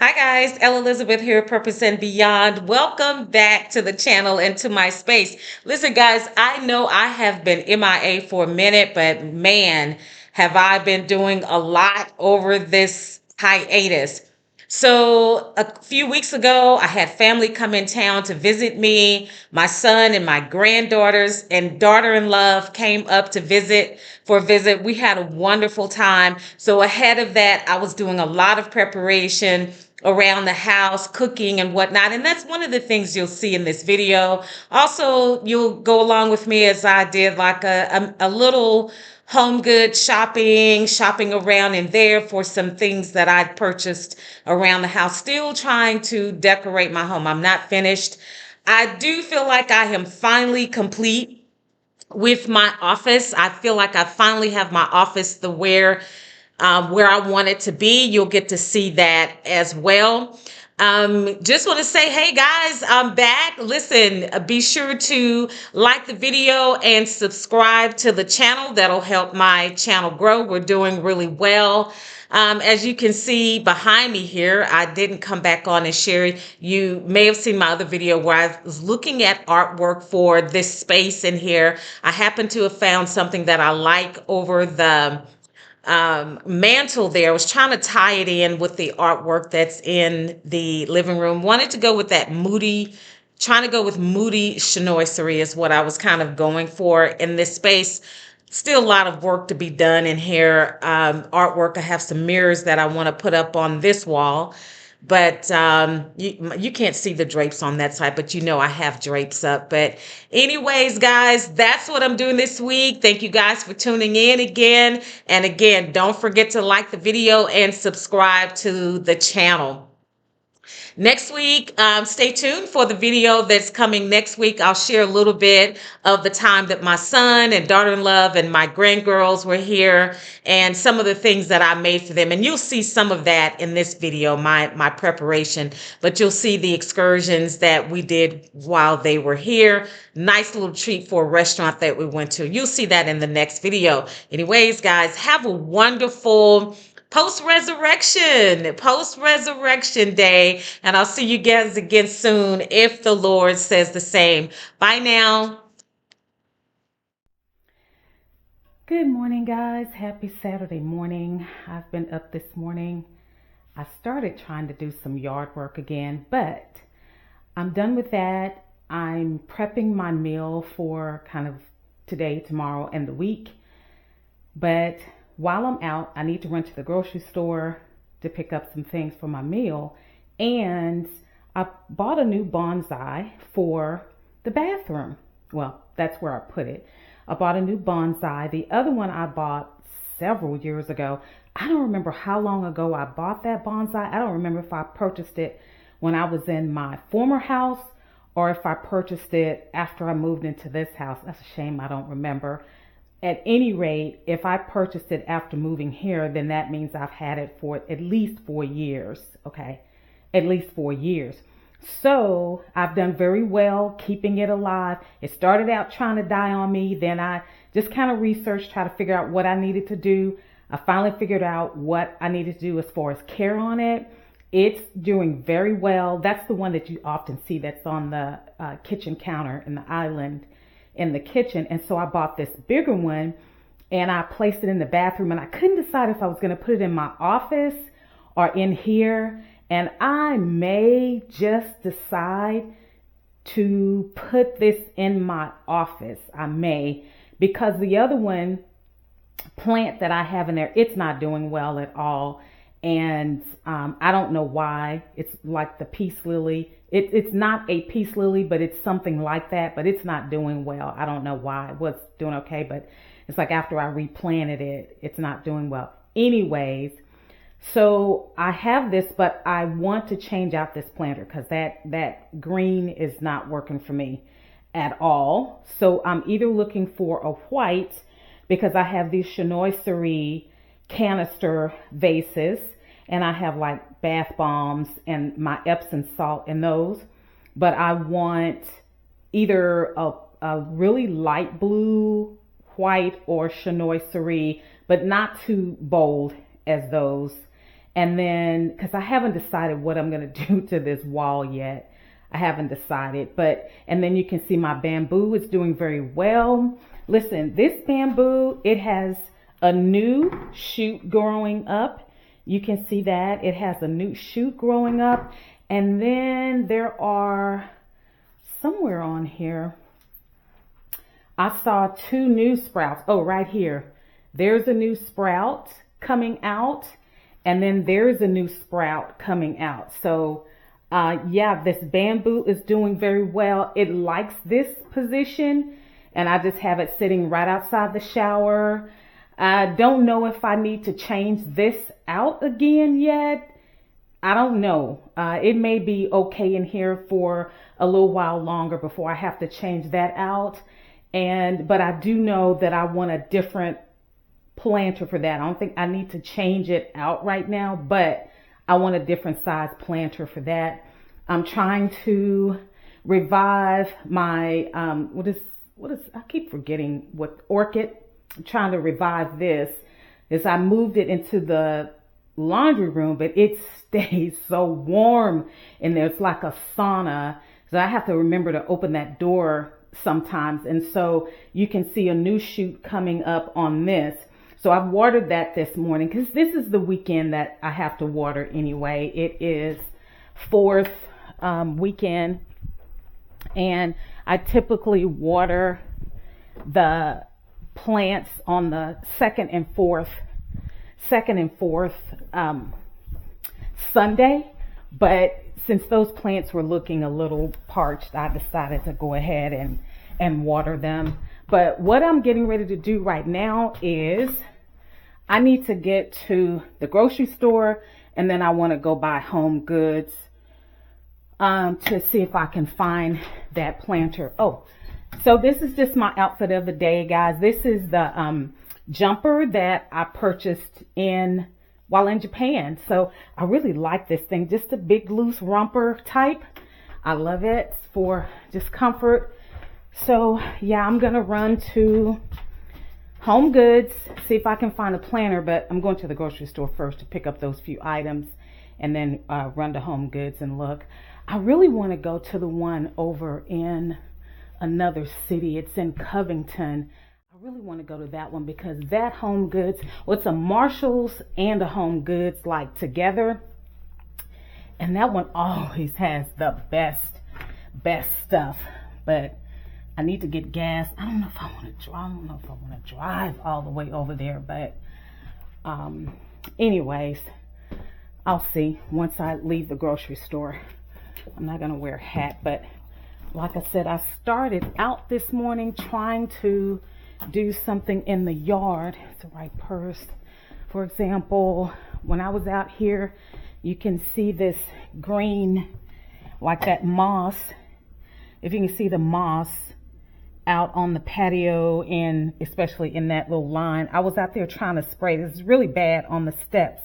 Hi guys, Elle Elizabeth here, Purpose and Beyond. Welcome back to the channel and to my space. Listen, guys, I know I have been MIA for a minute, but man, have I been doing a lot over this hiatus. So, a few weeks ago, I had family come in town to visit me. My son and my granddaughters and daughter-in-law came up to visit for a visit. We had a wonderful time. So, ahead of that, I was doing a lot of preparation around the house, cooking and whatnot. And that's one of the things you'll see in this video. Also, you'll go along with me as I did like a little HomeGoods shopping around in there for some things that I'd purchased around the house. Still trying to decorate my home. I'm not finished. I do feel like I am finally complete with my office. I feel like I finally have my office where I want it to be. You'll get to see that as well. Just want to say, hey guys, I'm back. Listen, be sure to like the video and subscribe to the channel. That'll help my channel grow. We're doing really well. As you can see behind me here, I didn't come back on and share. You may have seen my other video where I was looking at artwork for this space in here. I happen to have found something that I like over the mantle there. I was trying to tie it in with the artwork that's in the living room. Wanted to go with that trying to go with moody chinoiserie is what I was kind of going for in this space. Still a lot of work to be done in here. Artwork. I have some mirrors that I want to put up on this wall. But you can't see the drapes on that side, but you know I have drapes up. But anyways, guys, that's what I'm doing this week. Thank you guys for tuning in again. And again, don't forget to like the video and subscribe to the channel. Next week, stay tuned for the video that's coming next week. I'll share a little bit of the time that my son and daughter-in-law and my grandgirls were here and some of the things that I made for them. And you'll see some of that in this video, my preparation, but you'll see the excursions that we did while they were here. Nice little treat for a restaurant that we went to. You'll see that in the next video. Anyways, guys, have a wonderful post resurrection day, and I'll see you guys again soon if the Lord says the same. Bye now. Good morning, guys. Happy Saturday morning. I've been up this morning. I started trying to do some yard work again, but I'm done with that. I'm prepping my meal for kind of today, tomorrow, and the week. But while I'm out, I need to run to the grocery store to pick up some things for my meal. And I bought a new bonsai for the bathroom. Well, that's where I put it. I bought a new bonsai. The other one I bought several years ago. I don't remember how long ago I bought that bonsai. I don't remember if I purchased it when I was in my former house or if I purchased it after I moved into this house. That's a shame I don't remember. At any rate, if I purchased it after moving here, then that means I've had it for at least 4 years. Okay, at least 4 years. So I've done very well keeping it alive. It started out trying to die on me. Then I just kind of researched, try to figure out what I needed to do. I finally figured out what I needed to do as far as care on it. It's doing very well. That's the one that you often see that's on the kitchen counter in the island in the kitchen. And so I bought this bigger one and I placed it in the bathroom, and I couldn't decide if I was going to put it in my office or in here. And I may just decide to put this in my office. I may, because the other one plant that I have in there, it's not doing well at all. And I don't know why. It's like the peace lily. It's not a peace lily, but it's something like that. But it's not doing well. I don't know why. It was doing okay, but it's like after I replanted it, it's not doing well. Anyways, so I have this, but I want to change out this planter because that green is not working for me at all. So I'm either looking for a white because I have these chinoiserie canister vases, and I have like bath bombs and my Epsom salt in those. But I want either a really light blue, white, or chinoiserie, but not too bold as those. And then, because I haven't decided what I'm going to do to this wall yet. I haven't decided, and then you can see my bamboo is doing very well. Listen, this bamboo, it has a new shoot growing up. You can see that it has a new shoot growing up. And then there are somewhere on here, I saw 2 new sprouts. Oh, right here. There's a new sprout coming out. And then there's a new sprout coming out. So yeah, this bamboo is doing very well. It likes this position, and I just have it sitting right outside the shower. I don't know if I need to change this out again yet. I don't know. It may be okay in here for a little while longer before I have to change that out. But I do know that I want a different planter for that. I don't think I need to change it out right now, but I want a different size planter for that. I'm trying to revive my, I keep forgetting what orchid. I'm trying to revive this. I moved it into the laundry room, but it stays so warm in there. It's like a sauna. So I have to remember to open that door sometimes. And so you can see a new shoot coming up on this. So I've watered that this morning because this is the weekend that I have to water anyway. It is 4th weekend, and I typically water the plants on the second and fourth Sunday. But since those plants were looking a little parched, I decided to go ahead and water them. But what I'm getting ready to do right now is I need to get to the grocery store, and then I want to go buy HomeGoods to see if I can find that planter. Oh, so this is just my outfit of the day, guys. This is the jumper that I purchased while in Japan. So I really like this thing, just a big loose romper type. I love it for just comfort. So yeah, I'm gonna run to HomeGoods, see if I can find a planter, but I'm going to the grocery store first to pick up those few items, and then run to HomeGoods and look. I really want to go to the one over in another city. It's in Covington. I really want to go to that one because that HomeGoods, well, it's a Marshalls and a HomeGoods like together, and that one always has the best stuff. But I need to get gas. I don't know if I want to drive all the way over there, but anyways, I'll see once I leave the grocery store. I'm not going to wear a hat, but like I said, I started out this morning trying to do something in the yard. It's the right purse. For example, when I was out here, you can see this green, like that moss. If you can see the moss out on the patio, and especially in that little line, I was out there trying to spray. This is really bad on the steps,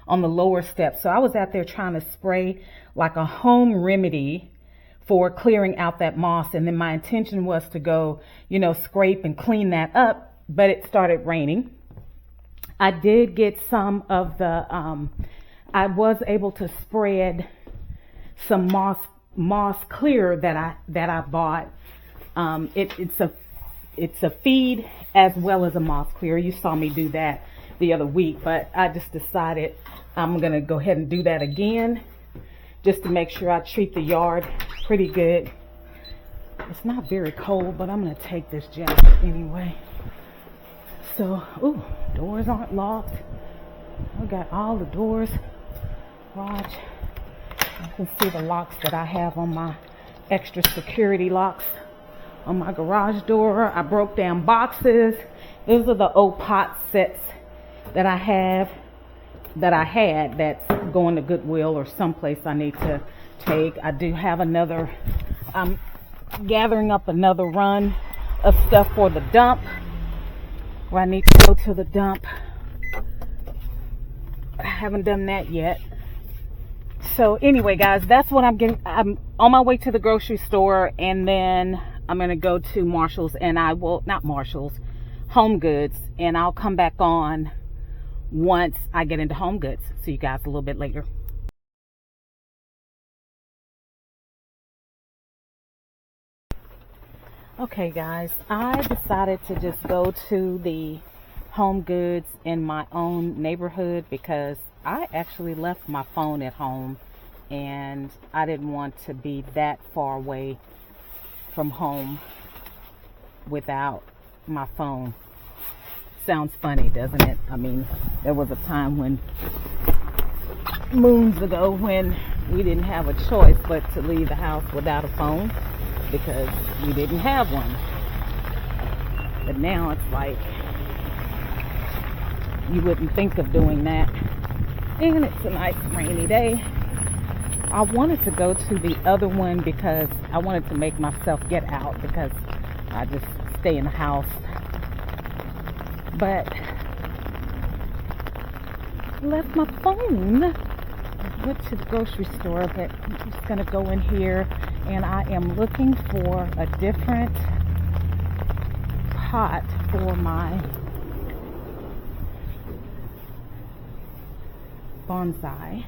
on the lower steps. So I was out there trying to spray like a home remedy for clearing out that moss. And then my intention was to go, scrape and clean that up, but it started raining. I did get some of the, I was able to spread some moss clear that I bought. It's a feed as well as a moss clear. You saw me do that the other week, but I just decided I'm going to go ahead and do that again just to make sure I treat the yard pretty good. It's not very cold, but I'm going to take this jacket anyway. So, ooh, doors aren't locked. I got all the doors. Watch. You can see the locks that I have on my extra security locks on my garage door. I broke down boxes. Those are the old pot sets that I had that's going to Goodwill or someplace I need to take. I do have another, I'm gathering up another run of stuff for the dump, where I need to go to the dump. I haven't done that yet. So anyway, guys, that's what I'm getting. I'm on my way to the grocery store, and then I'm going to go to Marshall's, and HomeGoods, and I'll come back on once I get into HomeGoods. See you guys a little bit later. Okay guys, I decided to just go to the HomeGoods in my own neighborhood because I actually left my phone at home and I didn't want to be that far away from home without my phone. Sounds funny, doesn't it? I mean, there was a time moons ago when we didn't have a choice but to leave the house without a phone because we didn't have one. But now it's like you wouldn't think of doing that. And it's a nice rainy day. I wanted to go to the other one because I wanted to make myself get out because I just stay in the house. But I left my phone. I went to the grocery store, but I'm just going to go in here and I am looking for a different pot for my bonsai.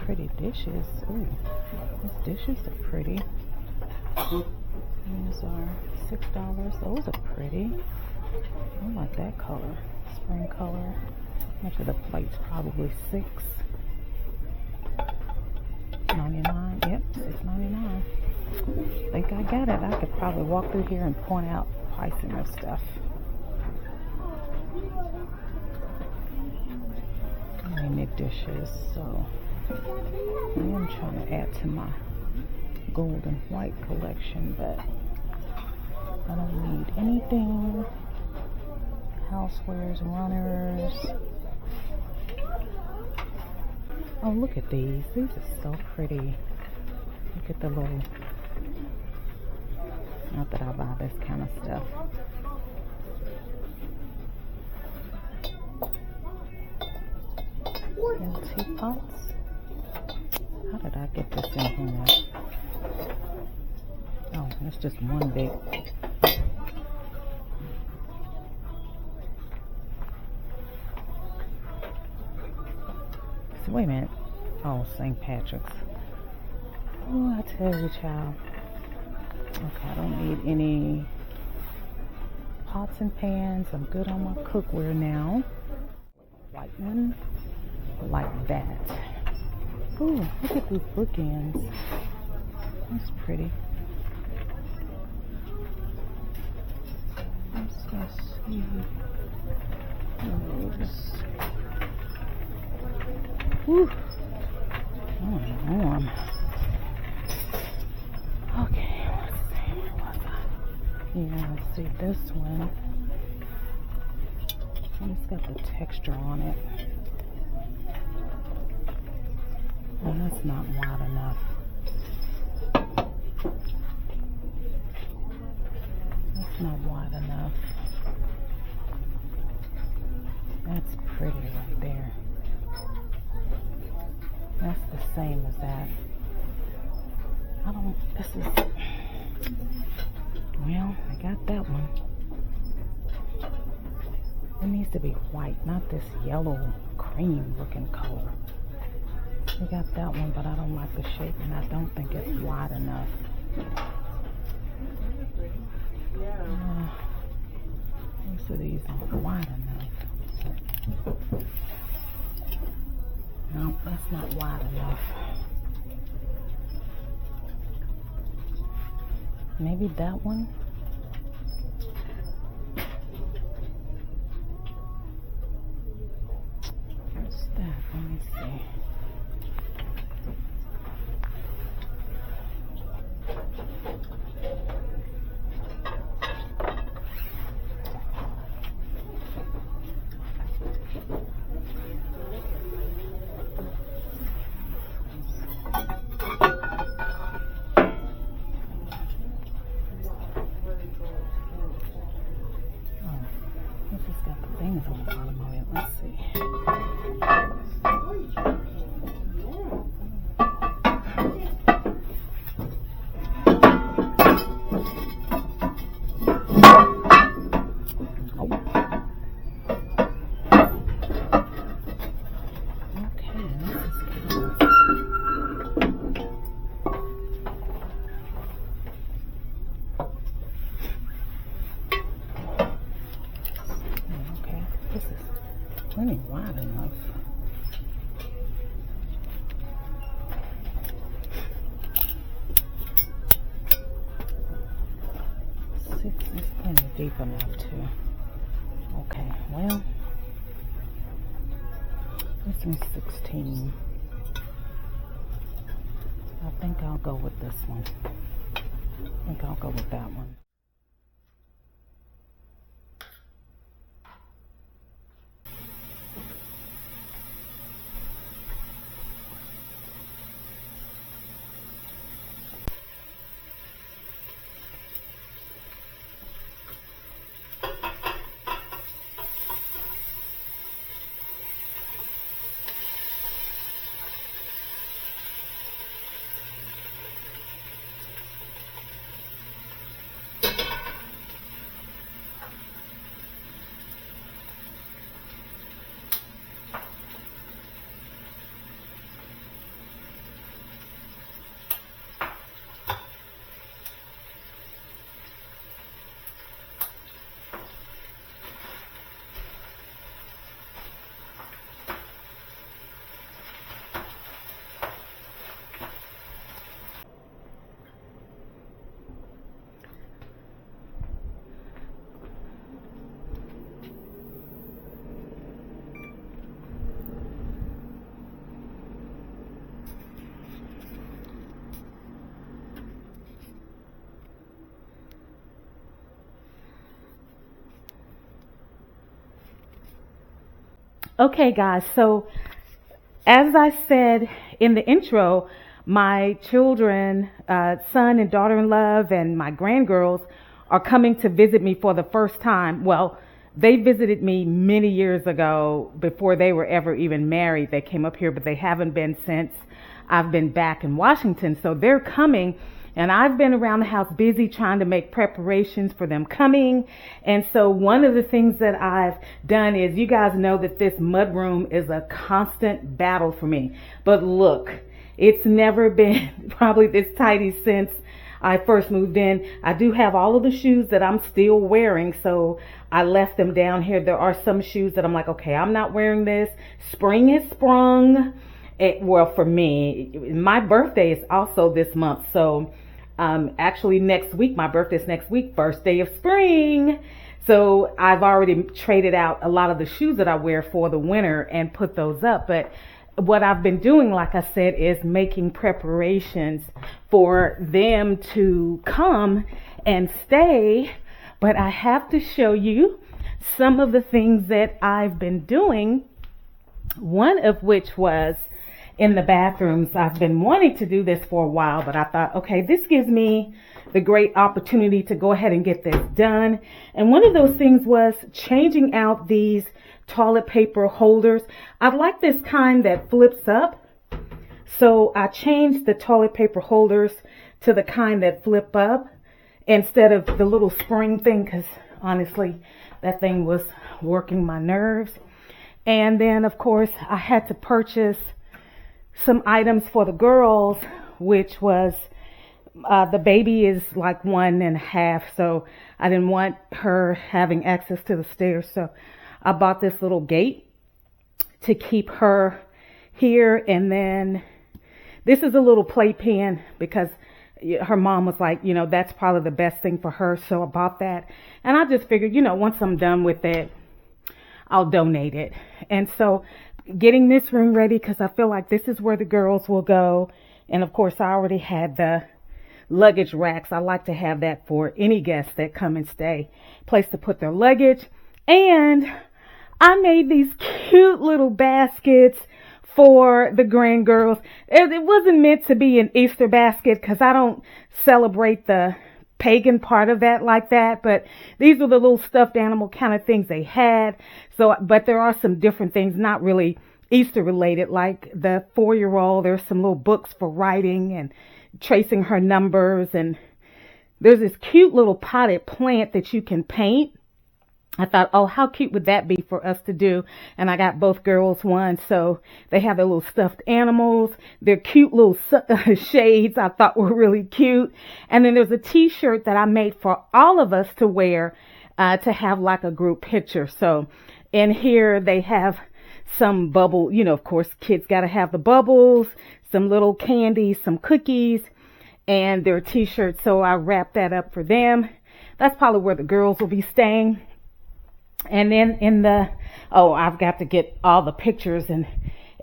pretty dishes. Ooh, these dishes are pretty. These are $6. Those are pretty. I like that color. Spring color. Actually, the plate's probably $6.99. Yep, $6.99. I think I got it. I could probably walk through here and point out pricing of stuff. Many dishes. So I am trying to add to my gold and white collection, but I don't need anything. Housewares, runners. Oh, look at these. These are so pretty. Look at the little, not that I buy this kind of stuff. Little teapots. How did I get this in here? Oh, that's just one big. So wait a minute. Oh, St. Patrick's. Oh, I tell you, child. Okay, I don't need any pots and pans. I'm good on my cookware now. White one, like that. Ooh, look at these bookends. That's pretty. Let's see. Those. Whew. Oh, warm. Okay, let's see. Where was I? Yeah, let's see this one. It's got the texture on it. Oh, that's not wide enough. That's not wide enough. That's pretty right there. That's the same as that. This is, well, I got that one. It needs to be white, not this yellow cream looking color. We got that one, but I don't like the shape and I don't think it's wide enough. Most of these aren't wide enough. No, that's not wide enough. Maybe that one? What's that? Let me see. Plenty wide enough. Six is plenty deep enough too. Okay, well, this one's 16. I think I'll go with this one. I think I'll go with that one. Okay, guys. So as I said in the intro, my children, son and daughter-in-law, and my grandgirls are coming to visit me for the first time. Well, they visited me many years ago before they were ever even married. They came up here, but they haven't been since I've been back in Washington. So they're coming, and I've been around the house busy trying to make preparations for them coming. And so one of the things that I've done is, you guys know that this mudroom is a constant battle for me. But look, it's never been probably this tidy since I first moved in. I do have all of the shoes that I'm still wearing, so I left them down here. There are some shoes that I'm like, okay, I'm not wearing this. Spring has sprung. Well, for me, my birthday is also this month. So actually next week, my birthday is next week, first day of spring. So I've already traded out a lot of the shoes that I wear for the winter and put those up. But what I've been doing, like I said, is making preparations for them to come and stay. But I have to show you some of the things that I've been doing, one of which was in the bathrooms. I've been wanting to do this for a while, but I thought, okay, this gives me the great opportunity to go ahead and get this done. And one of those things was changing out these toilet paper holders. I like this kind that flips up. So I changed the toilet paper holders to the kind that flip up instead of the little spring thing, because honestly, that thing was working my nerves. And then, of course, I had to purchase some items for the girls, which was the baby is like 1.5, so I didn't want her having access to the stairs. So I bought this little gate to keep her here. And then this is a little playpen because her mom was like, you know, that's probably the best thing for her. So I bought that. And I just figured, you know, once I'm done with it, I'll donate it. And so getting this room ready, because I feel like this is where the girls will go. And of course, I already had the luggage racks. I like to have that for any guests that come and stay. Place to put their luggage. And I made these cute little baskets for the grandgirls. It wasn't meant to be an Easter basket because I don't celebrate the pagan part of that like that, but these were the little stuffed animal kind of things they had. So, but there are some different things, not really Easter related, like the 4-year-old. There's some little books for writing and tracing her numbers, and there's this cute little potted plant that you can paint. I thought, oh, how cute would that be for us to do? And I got both girls one. So they have their little stuffed animals. Their cute little shades I thought were really cute. And then there's a t-shirt that I made for all of us to wear to have like a group picture. So in here they have some bubble, you know, of course, kids got to have the bubbles, some little candies, some cookies, and their t-shirts. So I wrapped that up for them. That's probably where the girls will be staying. And then in the, oh, I've got to get all the pictures and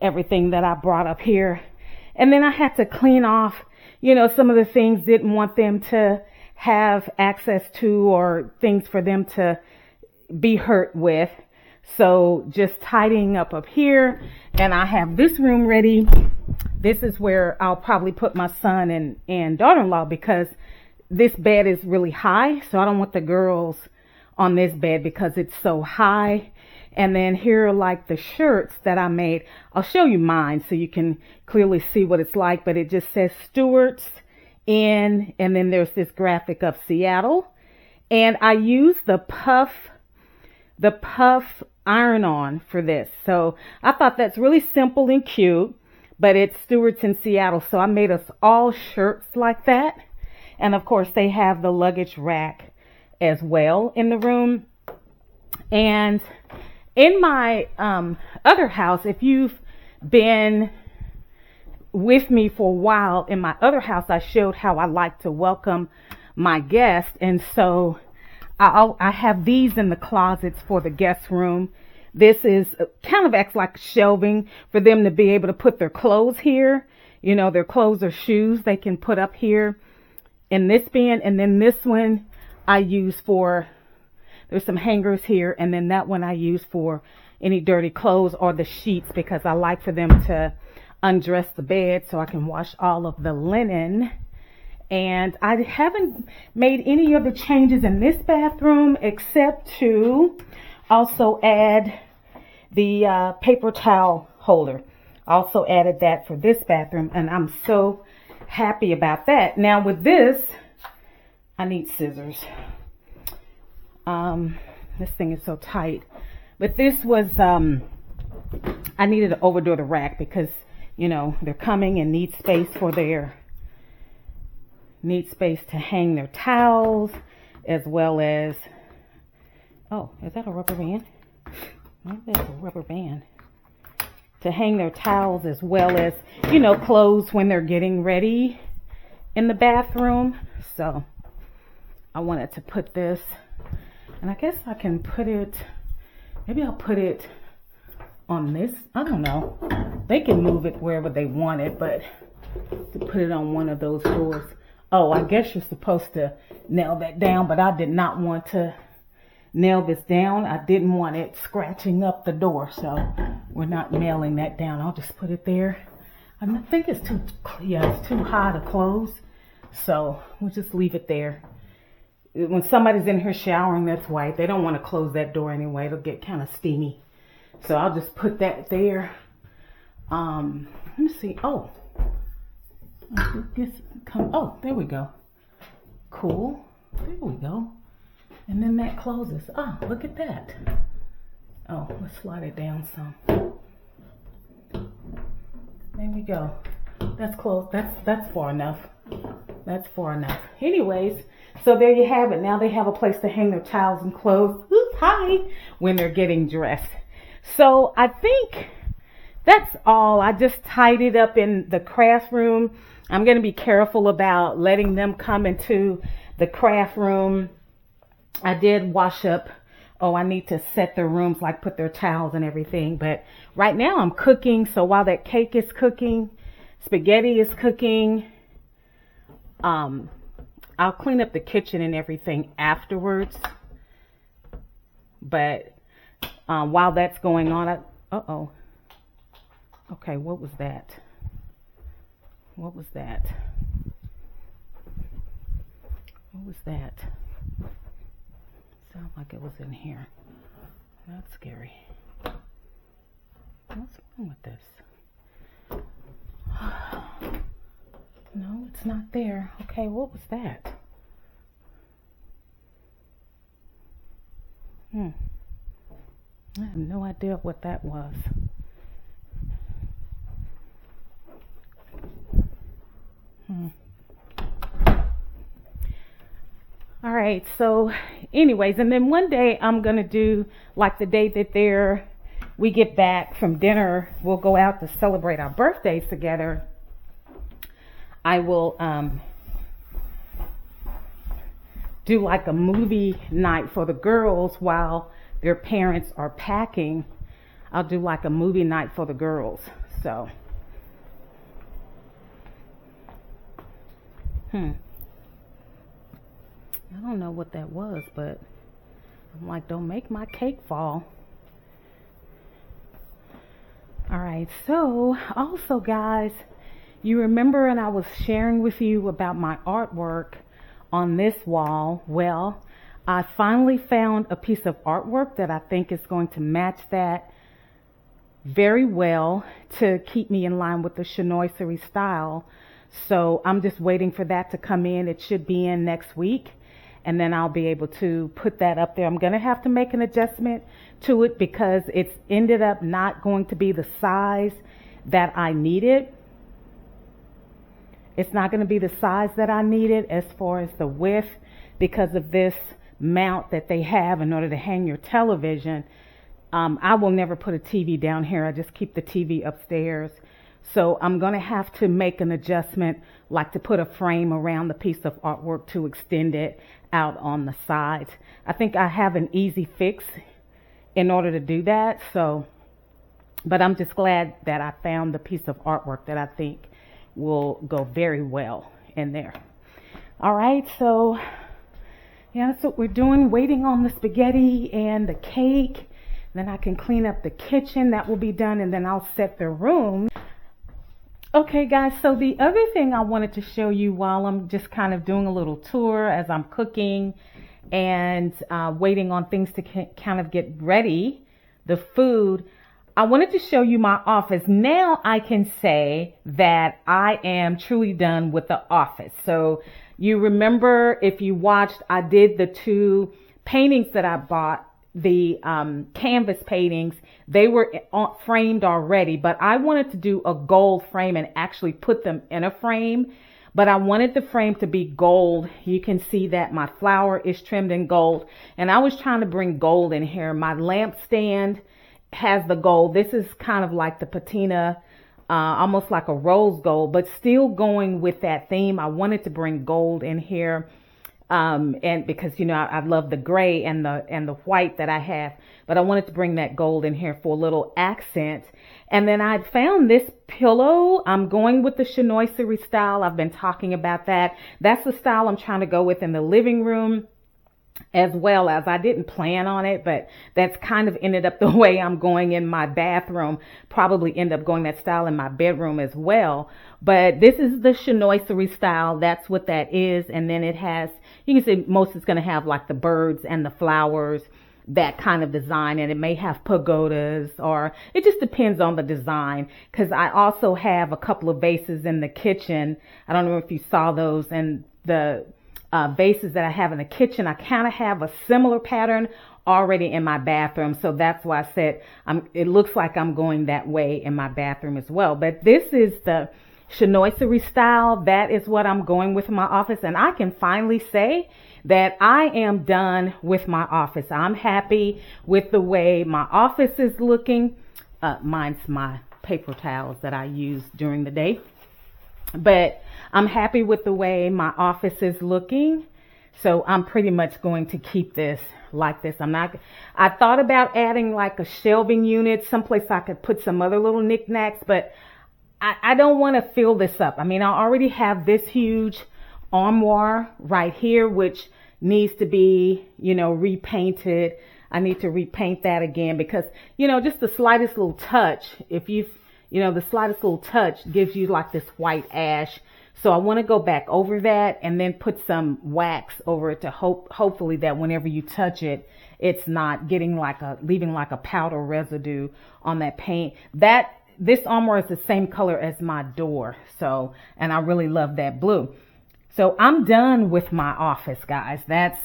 everything that I brought up here. And then I had to clean off, you know, some of the things didn't want them to have access to, or things for them to be hurt with. So just tidying up here. And I have this room ready. This is where I'll probably put my son and daughter-in-law, because this bed is really high. So I don't want the girls on this bed because it's so high. And then here are like the shirts that I made. I'll show you mine so you can clearly see what it's like, but it just says Stewart's in, and then there's this graphic of Seattle. And I used the puff iron-on for this. So I thought that's really simple and cute, but it's Stewart's in Seattle. So I made us all shirts like that. And of course they have the luggage rack as well in the room. And in my other house, if you've been with me for a while, in my other house I showed how I like to welcome my guests. And so I have these in the closets for the guest room. This is kind of acts like shelving for them to be able to put their clothes here, you know, their clothes or shoes they can put up here in this bin. And then this one I use for There's some hangers here, and then that one I use for any dirty clothes or the sheets, because I like for them to undress the bed so I can wash all of the linen. And I haven't made any other changes in this bathroom except to also add the paper towel holder. Also added that for this bathroom, and I'm so happy about that. Now with this, I need scissors. This thing is so tight. But this was, I needed to overdo the rack because, you know, they're coming and need space to hang their towels, as well as, oh, is that a rubber band? Maybe that's a rubber band. To hang their towels, as well as, you know, clothes when they're getting ready in the bathroom. So I wanted to put this, and I guess I can put it, maybe I'll put it on this. I don't know. They can move it wherever they want it, but to put it on one of those doors. Oh, I guess you're supposed to nail that down, but I did not want to nail this down. I didn't want it scratching up the door, so we're not nailing that down. I'll just put it there. I think it's too, yeah, it's too high to close, so we'll just leave it there. When somebody's in here showering, that's why they don't want to close that door anyway. It'll get kind of steamy, so I'll just put that there. Let me see. Oh, oh, there we go. Cool. There we go. And then that closes. Oh, look at that. Oh, let's slide it down some. There we go. That's close. That's far enough. That's far enough. Anyways, so there you have it. Now they have a place to hang their towels and clothes. Oops, hi, when they're getting dressed. So I think that's all. I just tidied up in the craft room. I'm going to be careful about letting them come into the craft room. I did wash up. Oh, I need to set their rooms, like put their towels and everything. But right now I'm cooking. So while that cake is cooking, spaghetti is cooking, I'll clean up the kitchen and everything afterwards. But while that's going on, uh-oh. Okay, what was that? What was that? What was that? Sounds like it was in here. That's scary. What's wrong with this? No, it's not there. Okay, what was that? I have no idea what that was. All right, so anyways, and then one day I'm going to do, like the day that we get back from dinner, we'll go out to celebrate our birthdays together. I will do like a movie night for the girls while their parents are packing. I'll do like a movie night for the girls. So, I don't know what that was, but I'm like, don't make my cake fall. All right, so also guys, you remember, and I was sharing with you about my artwork on this wall. Well, I finally found a piece of artwork that I think is going to match that very well to keep me in line with the chinoiserie style. So I'm just waiting for that to come in. It should be in next week, and then I'll be able to put that up there. I'm going to have to make an adjustment to it because it's ended up not going to be the size that I needed. It's not going to be the size that I needed as far as the width because of this mount that they have in order to hang your television. I will never put a TV down here. I just keep the TV upstairs. So I'm going to have to make an adjustment, like to put a frame around the piece of artwork to extend it out on the sides. I think I have an easy fix in order to do that. So, but I'm just glad that I found the piece of artwork that I think will go very well in there. All right. So Yeah, that's what we're doing, waiting on the spaghetti and the cake. Then I can clean up the kitchen. That will be done, and then I'll set the room. Okay, guys, so the other thing I wanted to show you while I'm just kind of doing a little tour as I'm cooking and waiting on things to kind of get ready, the food, I wanted to show you my office. Now I can say that I am truly done with the office. So you remember, if you watched, I did the 2 paintings that I bought, the canvas paintings. They were framed already, but I wanted to do a gold frame and actually put them in a frame. But I wanted the frame to be gold. You can see that my flower is trimmed in gold, and I was trying to bring gold in here. My lamp stand has the gold. This is kind of like the patina, almost like a rose gold, but still going with that theme. I wanted to bring gold in here. And because, you know, I love the gray and the white that I have, but I wanted to bring that gold in here for a little accent. And then I found this pillow. I'm going with the chinoiserie style. I've been talking about that. That's the style I'm trying to go with in the living room, as well as, I didn't plan on it, but that's kind of ended up the way I'm going in my bathroom. Probably end up going that style in my bedroom as well. But this is the chinoiserie style. That's what that is. And then it has, you can see most it's going to have like the birds and the flowers, that kind of design. And it may have pagodas, or it just depends on the design. Because I also have a couple of vases in the kitchen. I don't know if you saw those, and the vases that I have in the kitchen, I kind of have a similar pattern already in my bathroom. So that's why I said it looks like I'm going that way in my bathroom as well. But this is the chinoiserie style. That is what I'm going with in my office. And I can finally say that I am done with my office. I'm happy with the way my office is looking. Mine's my paper towels that I use during the day. But I'm happy with the way my office is looking. So I'm pretty much going to keep this like this. I thought about adding like a shelving unit, someplace I could put some other little knickknacks, but I don't want to fill this up. I mean, I already have this huge armoire right here, which needs to be, you know, repainted. I need to repaint that again because, you know, just the slightest little touch, the slightest little touch gives you like this white ash. So I want to go back over that and then put some wax over it to hopefully that whenever you touch it, it's not leaving like a powder residue on that paint. This armoire is the same color as my door. So, and I really love that blue. So I'm done with my office, guys. That's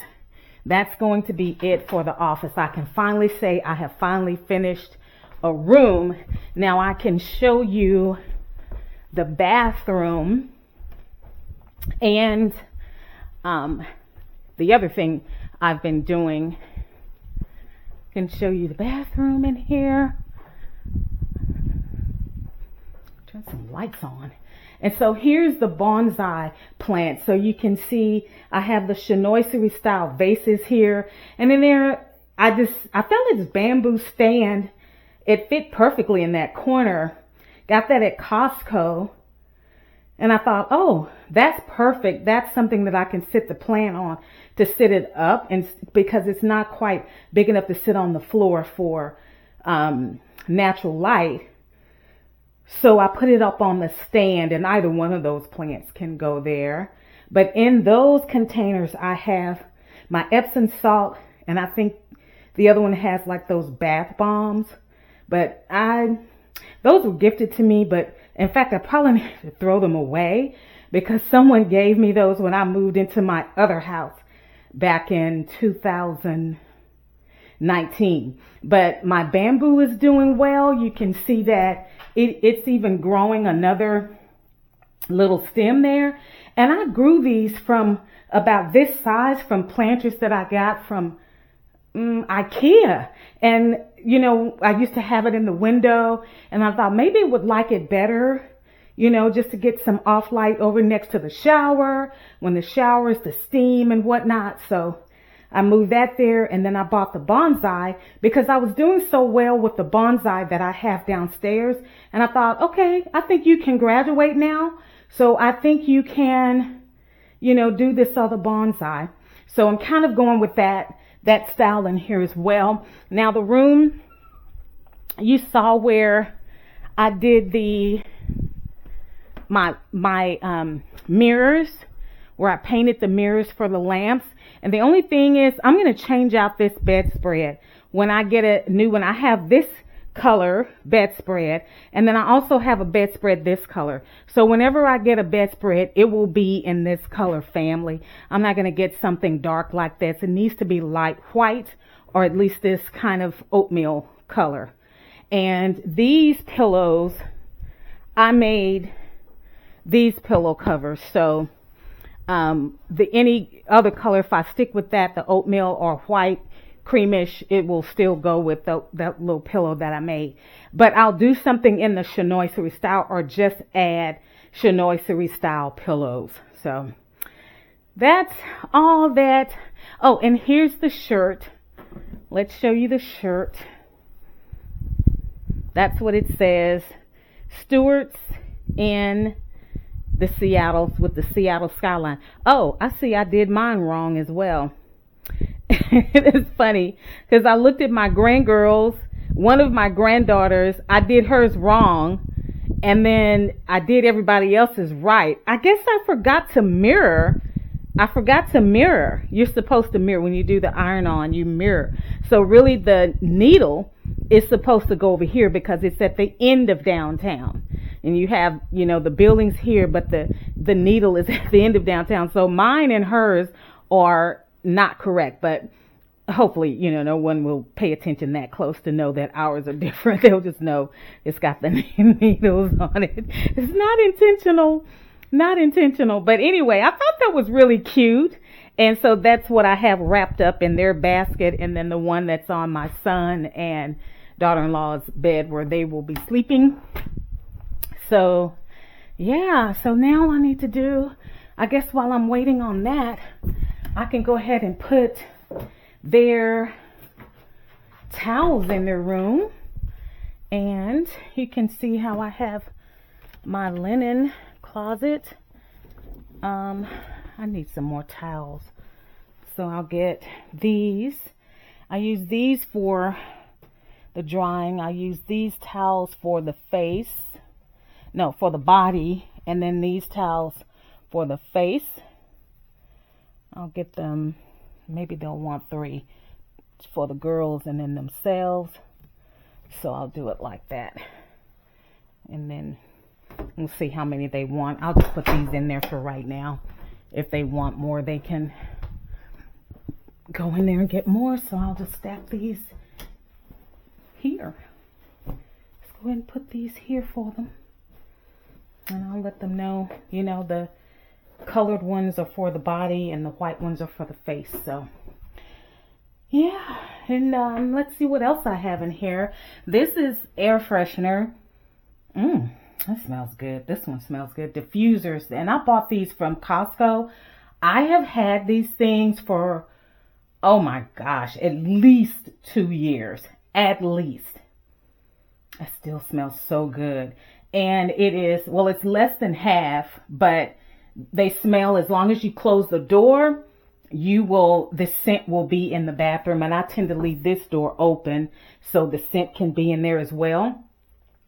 going to be it for the office. I can finally say I have finally finished a room. Now I can show you the bathroom and the other thing I've been doing. I can show you the bathroom in here. Turn some lights on. And so here's the bonsai plant. So you can see I have the chinoiserie style vases here. And in there, I found this bamboo stand. It fit perfectly in that corner. Got that at Costco. And I thought, oh, that's perfect. That's something that I can sit the plant on to sit it up, and because it's not quite big enough to sit on the floor for natural light. So I put it up on the stand, and either one of those plants can go there. But in those containers, I have my Epsom salt, and I think the other one has like those bath bombs. But those were gifted to me, but in fact, I probably need to throw them away because someone gave me those when I moved into my other house back in 2019. But my bamboo is doing well. You can see that it's even growing another little stem there. And I grew these from about this size from planters that I got from IKEA. And, you know, I used to have it in the window, and I thought maybe it would like it better, you know, just to get some off light over next to the shower, when the shower is the steam and whatnot. So I moved that there, and then I bought the bonsai because I was doing so well with the bonsai that I have downstairs. And I thought, okay, I think you can graduate now. So I think you can, you know, do this other bonsai. So I'm kind of going with that style in here as well. Now the room, you saw where I did my mirrors, where I painted the mirrors for the lamps. And the only thing is, I'm going to change out this bedspread. When I get a new one, I have this color bedspread, and then I also have a bedspread this color. So whenever I get a bedspread, it will be in this color family. I'm not going to get something dark like this. It needs to be light white, or at least this kind of oatmeal color. And these pillows, I made these pillow covers. So any other color, if I stick with that, the oatmeal or white, creamish, it will still go with that little pillow that I made. But I'll do something in the chinoiserie style, or just add chinoiserie style pillows. So that's all that. Oh, and here's the shirt. Let's show you the shirt. That's what it says. Stewart's in the Seattle's with the Seattle skyline. Oh, I see I did mine wrong as well. It's funny because I looked at my grandgirls, one of my granddaughters, I did hers wrong, and then I did everybody else's right. I guess I forgot to mirror. You're supposed to mirror when you do the iron on, you mirror. So really the needle is supposed to go over here because it's at the end of downtown. And you have, the buildings here, but the needle is at the end of downtown. So mine and hers are not correct, but hopefully, no one will pay attention that close to know that ours are different. They'll just know it's got the needles on it. It's not intentional. But anyway, I thought that was really cute. And so that's what I have wrapped up in their basket. And then the one that's on my son and daughter-in-law's bed where they will be sleeping. So yeah, so now I need to do, I guess while I'm waiting on that, I can go ahead and put their towels in their room. And you can see how I have my linen closet. I need some more towels. So I'll get these. I use these for the drying. I use these towels for the face. No, for the body. And then these towels for the face. I'll get them, maybe they'll want 3 for the girls and then themselves. So I'll do it like that. And then we'll see how many they want. I'll just put these in there for right now. If they want more, they can go in there and get more. So I'll just stack these here. Let's go ahead and put these here for them. And I'll let them know, the colored ones are for the body and the white ones are for the face. So yeah, and let's see what else I have in here. This is air freshener. That smells good. This one smells good. Diffusers. And I bought these from Costco. I have had these things for, oh my gosh, at least 2 years. At least. It still smells so good. And it is, well, it's less than half, but they smell, as long as you close the door, the scent will be in the bathroom. And I tend to leave this door open so the scent can be in there as well.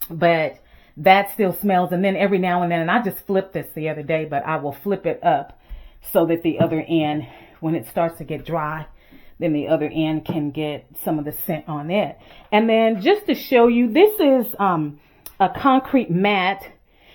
But that still smells. And then every now and then, and I just flipped this the other day, but I will flip it up so that the other end, when it starts to get dry, then the other end can get some of the scent on it. And then just to show you, this is a concrete mat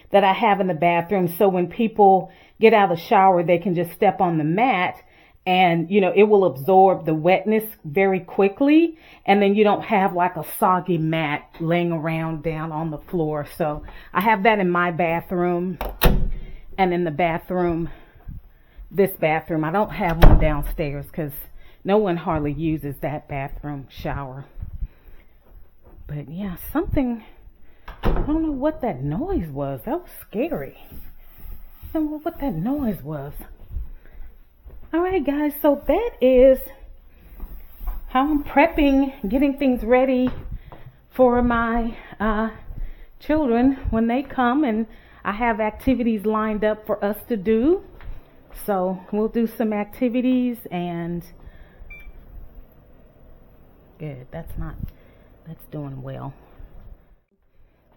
that I have in the bathroom. So when people get out of the shower, they can just step on the mat and, it will absorb the wetness very quickly. And then you don't have like a soggy mat laying around down on the floor. So I have that in my bathroom. And in the bathroom, this bathroom, I don't have one downstairs because no one hardly uses that bathroom shower. But yeah, something, I don't know what that noise was. That was scary. I don't know what that noise was. All right, guys, so that is how I'm prepping, getting things ready for my children when they come, and I have activities lined up for us to do. So we'll do some activities and good. That's doing well.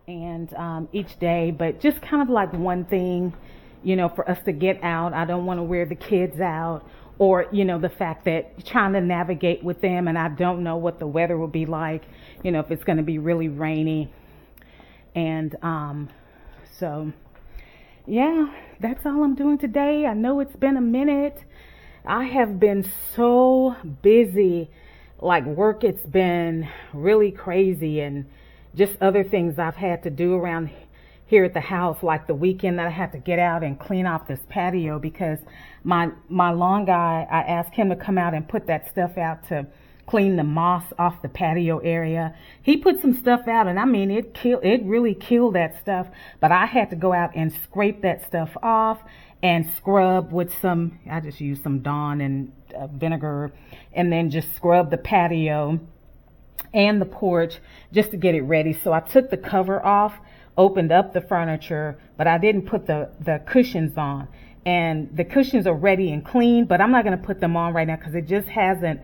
And each day, but just kind of like one thing, for us to get out. I don't want to wear the kids out, or, the fact that trying to navigate with them, and I don't know what the weather will be like, if it's going to be really rainy. And so, yeah, that's all I'm doing today. I know it's been a minute. I have been so busy, like work, it's been really crazy, and just other things I've had to do around here at the house, like the weekend that I had to get out and clean off this patio because my lawn guy, I asked him to come out and put that stuff out to clean the moss off the patio area. He put some stuff out, and I mean, it really killed that stuff, but I had to go out and scrape that stuff off and scrub with I just used some Dawn and vinegar, and then just scrub the patio and the porch just to get it ready. So I took the cover off, opened up the furniture, but I didn't put the cushions on. And the cushions are ready and clean, but I'm not going to put them on right now because it just hasn't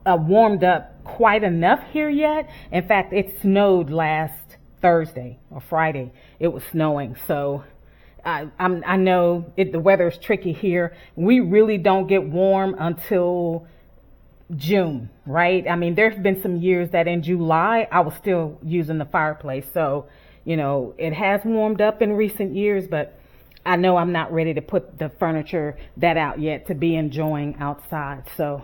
warmed up quite enough here yet. In fact, it snowed last Thursday or Friday. It was snowing. So I know the weather is tricky here. We really don't get warm until June, right? I mean, there's been some years that in July I was still using the fireplace. So, it has warmed up in recent years, but I know I'm not ready to put the furniture that out yet to be enjoying outside. So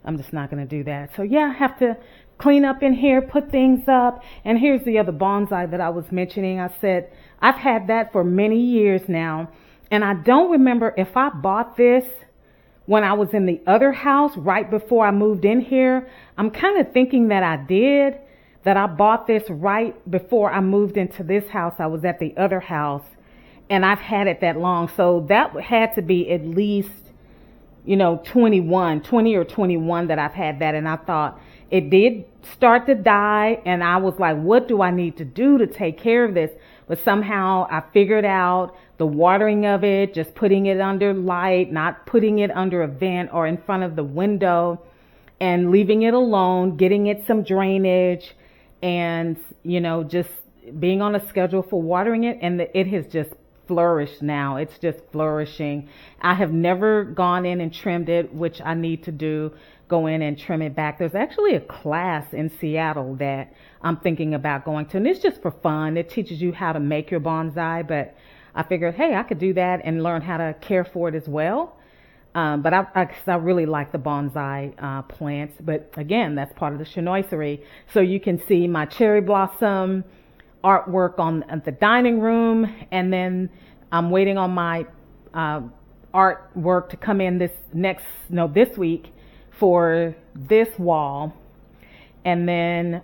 I'm just not going to do that. So yeah, I have to clean up in here, put things up. And here's the other bonsai that I was mentioning. I said, I've had that for many years now. And I don't remember if I bought this when I was in the other house right before I moved in here. I'm kind of thinking that I did, that I bought this right before I moved into this house. I was at the other house and I've had it that long. So that had to be at least, 20 or 21 that I've had that. And I thought it did start to die. And I was like, what do I need to do to take care of this? But somehow I figured out the watering of it, just putting it under light, not putting it under a vent or in front of the window, and leaving it alone, getting it some drainage, and, just being on a schedule for watering it. And it has just flourished now. It's just flourishing. I have never gone in and trimmed it, which I need to do, go in and trim it back. There's actually a class in Seattle that I'm thinking about going to, and it's just for fun. It teaches you how to make your bonsai, but I figured, hey, I could do that and learn how to care for it as well. But I really like the bonsai plants. But again, that's part of the chinoiserie. So you can see my cherry blossom artwork on the dining room, and then I'm waiting on my artwork to come in this week for this wall. And then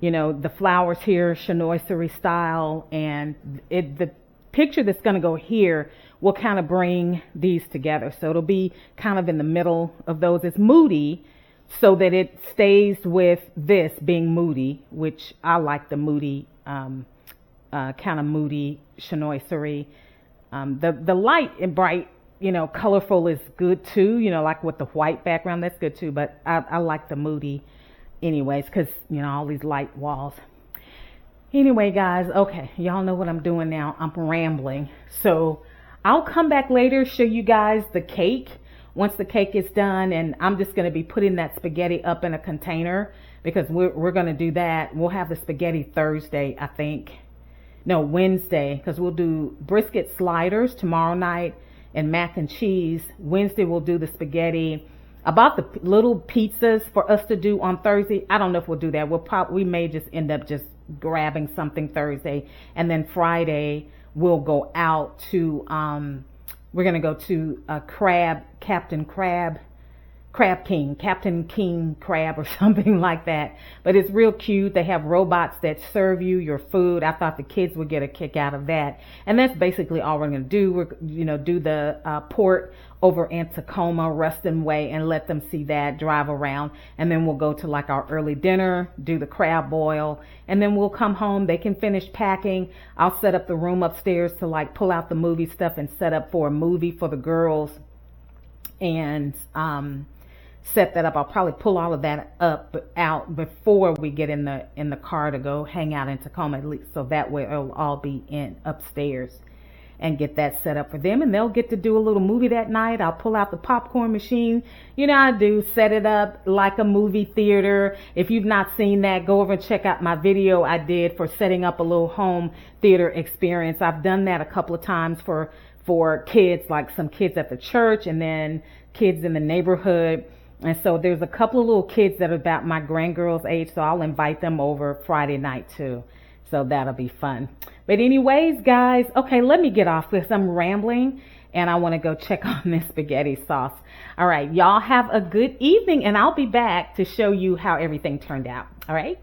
the flowers here, chinoiserie style, and the picture that's going to go here will kind of bring these together. So it'll be kind of in the middle of those. It's moody, so that it stays with this being moody, which I like the moody, kind of moody chinoiserie. The light and bright, colorful is good too, like with the white background, that's good too. But I like the moody anyways, because, all these light walls. Anyway, guys, okay, y'all know what I'm doing now. I'm rambling. So I'll come back later, show you guys the cake once the cake is done, and I'm just going to be putting that spaghetti up in a container because we're going to do that. We'll have the spaghetti Thursday, I think. No, Wednesday, because we'll do brisket sliders tomorrow night and mac and cheese. Wednesday we'll do the spaghetti. About the little pizzas for us to do on Thursday, I don't know if we'll do that. We may just end up just grabbing something Thursday, and then Friday we'll go out to we're gonna go to Captain Crab Crab King, Captain King Crab or something like that. But it's real cute. They have robots that serve you your food. I thought the kids would get a kick out of that. And that's basically all we're going to do. We're, do the port over in Tacoma, Ruston Way, and let them see that, drive around. And then we'll go to like our early dinner, do the crab boil, and then we'll come home. They can finish packing. I'll set up the room upstairs to like pull out the movie stuff and set up for a movie for the girls. And set that up. I'll probably pull all of that out before we get in the car to go hang out in Tacoma, at least, so that way it'll all be in upstairs, and get that set up for them, and they'll get to do a little movie that night. I'll pull out the popcorn machine. I do set it up like a movie theater. If you've not seen that, go over and check out my video I did for setting up a little home theater experience. I've done that a couple of times for kids, like some kids at the church and then kids in the neighborhood. And so there's a couple of little kids that are about my grandgirl's age, so I'll invite them over Friday night too. So that'll be fun. But anyways, guys, okay, let me get off because I'm rambling and I want to go check on this spaghetti sauce. All right, y'all have a good evening, and I'll be back to show you how everything turned out. All right.